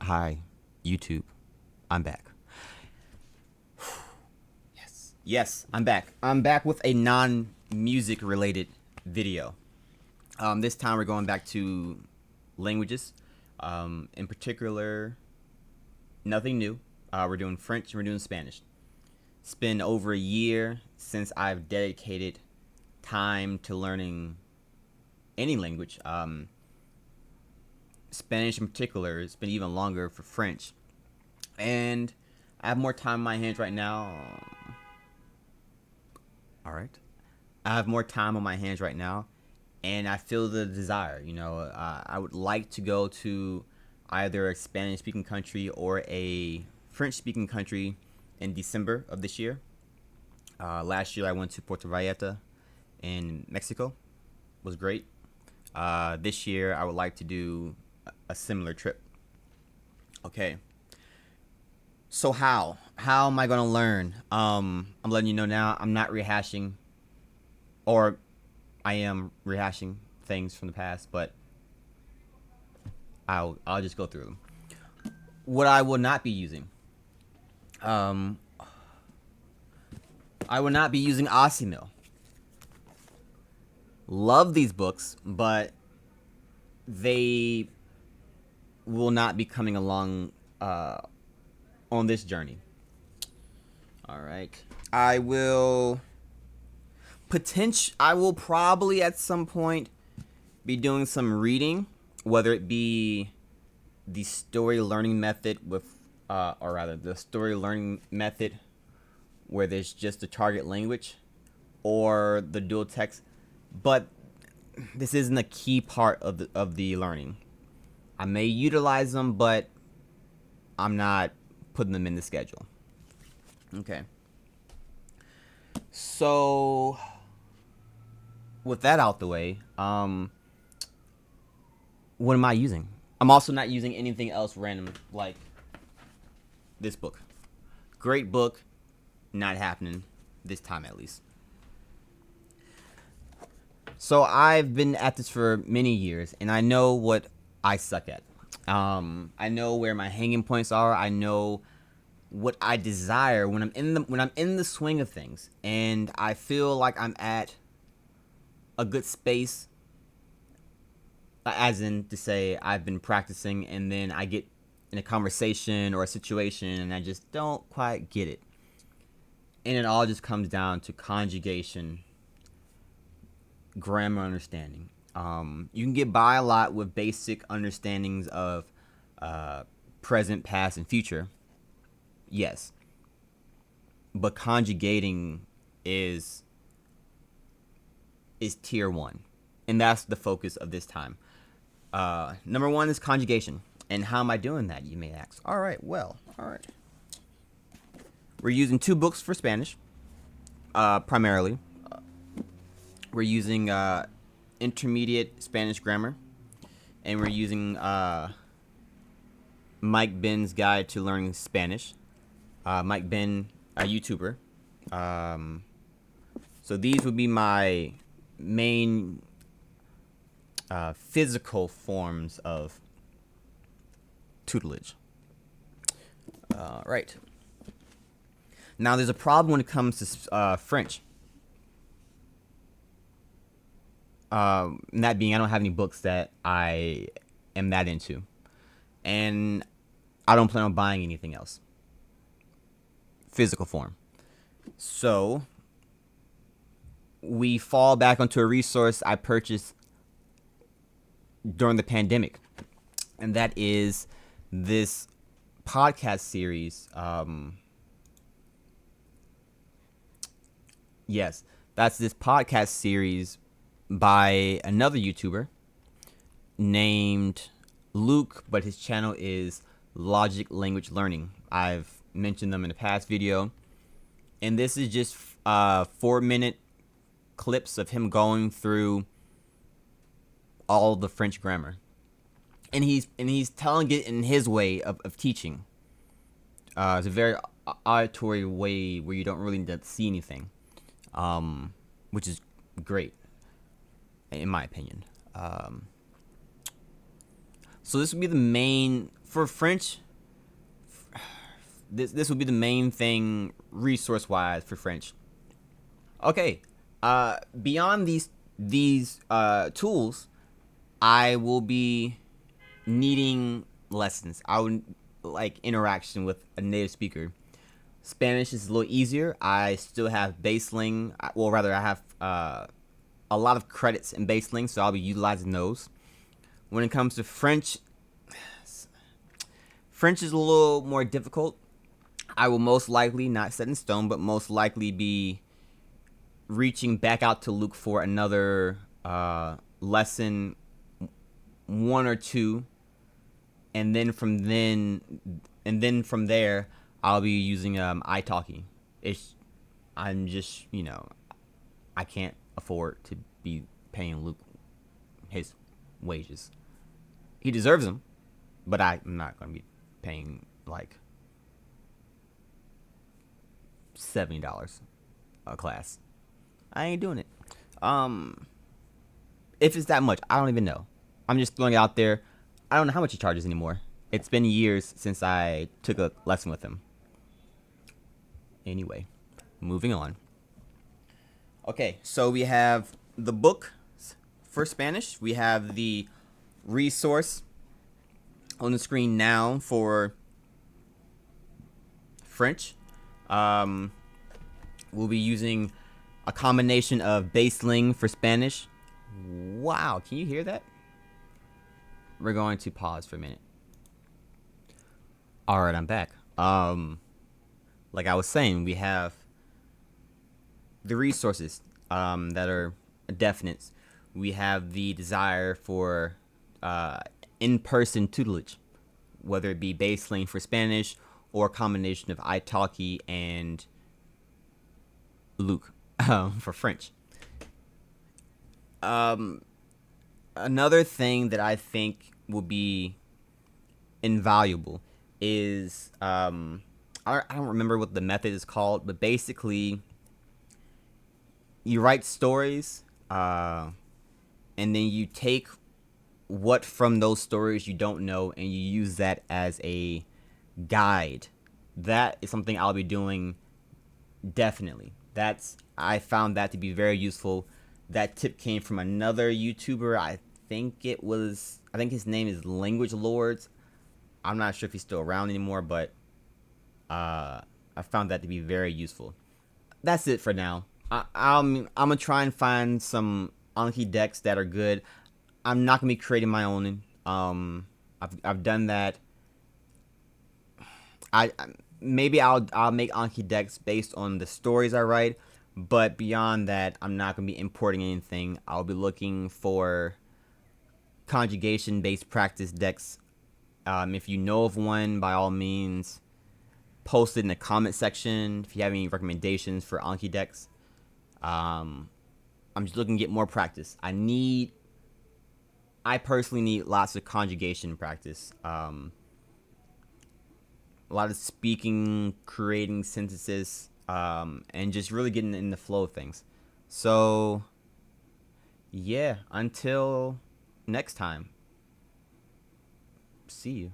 Hi, YouTube. I'm back. Yes, I'm back. I'm back with a non-music related video. This time we're going back to languages. In particular, nothing new. We're doing French and we're doing Spanish. It's been over a year since I've dedicated time to learning any language. Spanish in particular, it's been even longer for French. And I have more time on my hands right now. All right. I have more time on my hands right now, and I feel the desire. I would like to go to either a Spanish-speaking country or a French-speaking country in December of this year. Last year I went to Puerto Vallarta in Mexico. It was great. This year I would like to do a similar trip. Okay. So how am I gonna learn? I'm letting you know now. I'm not rehashing, or I am rehashing things from the past, but I'll just go through them. What I will not be using. I will not be using Osimil. Love these books, but they will not be coming along on this journey. All right. I will probably at some point be doing some reading, whether it be the story learning method the story learning method where there's just the target language, or the dual text. But this isn't a key part of the learning. I may utilize them, but I'm not putting them in the schedule. Okay. So with that out the way, what am I using? I'm also not using anything else random like this book. Great book, not happening this time at least. So I've been at this for many years, and I know what I suck at. I know where my hanging points are. I know what I desire when I'm in the swing of things, and I feel like I'm at a good space. As in to say, I've been practicing, and then I get in a conversation or a situation, and I just don't quite get it. And it all just comes down to conjugation, grammar understanding. You can get by a lot with basic understandings of present, past, and future. Yes. But conjugating is tier 1. And that's the focus of this time. Number 1 is conjugation. And how am I doing that, you may ask? All right. We're using 2 books for Spanish, primarily. We're using intermediate Spanish grammar, and we're using Mike Ben's Guide to Learning Spanish. Mike Ben, a YouTuber. So these would be my main physical forms of tutelage. Right. Now there's a problem when it comes to French. That being, I don't have any books that I am that into, and I don't plan on buying anything else. Physical form. So we fall back onto a resource I purchased during the pandemic, and that is this podcast series. Yes, that's this podcast series by another YouTuber named Luke, but his channel is Logic Language Learning. I've mentioned them in a past video, and this is just 4-minute clips of him going through all the French grammar, and he's telling it in his way of teaching. It's a very auditory way where you don't really need to see anything, which is great in my opinion. So this would be the main For French, this would be the main thing resource wise for French. Okay, beyond these tools, I will be needing lessons. I would like interaction with a native speaker. Spanish is a little easier. I still have baseling. Well, rather, I have a lot of credits in baseling, so I'll be utilizing those. When it comes to French, French is a little more difficult. I will most likely, not set in stone, but most likely be reaching back out to Luke for another lesson, one or two, and then from there, I'll be using italki. I'm just I can't afford to be paying Luke his wages. He deserves them, but I'm not gonna be paying like $70 a class. I ain't doing it. If it's that much, I don't even know. I'm just throwing it out there. I don't know how much he charges anymore. It's been years since I took a lesson with him. Anyway, moving on. Okay, so we have the book for Spanish. We have the resource on the screen now for French. We'll be using a combination of baseling for Spanish. Wow, can you hear that? We're going to pause for a minute. All right, I'm back. Like I was saying, we have the resources that are definite. We have the desire for in-person tutelage, whether it be baseline for Spanish or a combination of italki and Luke for French. Another thing that I think will be invaluable is I don't remember what the method is called, but basically you write stories and then you take what from those stories you don't know and you use that as a guide. That is something I'll be doing definitely. I found that to be very useful. That tip came from another YouTuber. I think his name is Language Lords. I'm not sure if he's still around anymore, but I found that to be very useful. That's it for now. I'm gonna try and find some Anki decks that are good. I'm not gonna be creating my own. I've done that. Maybe I'll make Anki decks based on the stories I write, but beyond that, I'm not gonna be importing anything. I'll be looking for conjugation-based practice decks. If you know of one, by all means, post it in the comment section if you have any recommendations for Anki decks. I'm just looking to get more practice. I personally need lots of conjugation practice. A lot of speaking, creating sentences, and just really getting in the flow of things. So, yeah, until next time, see you.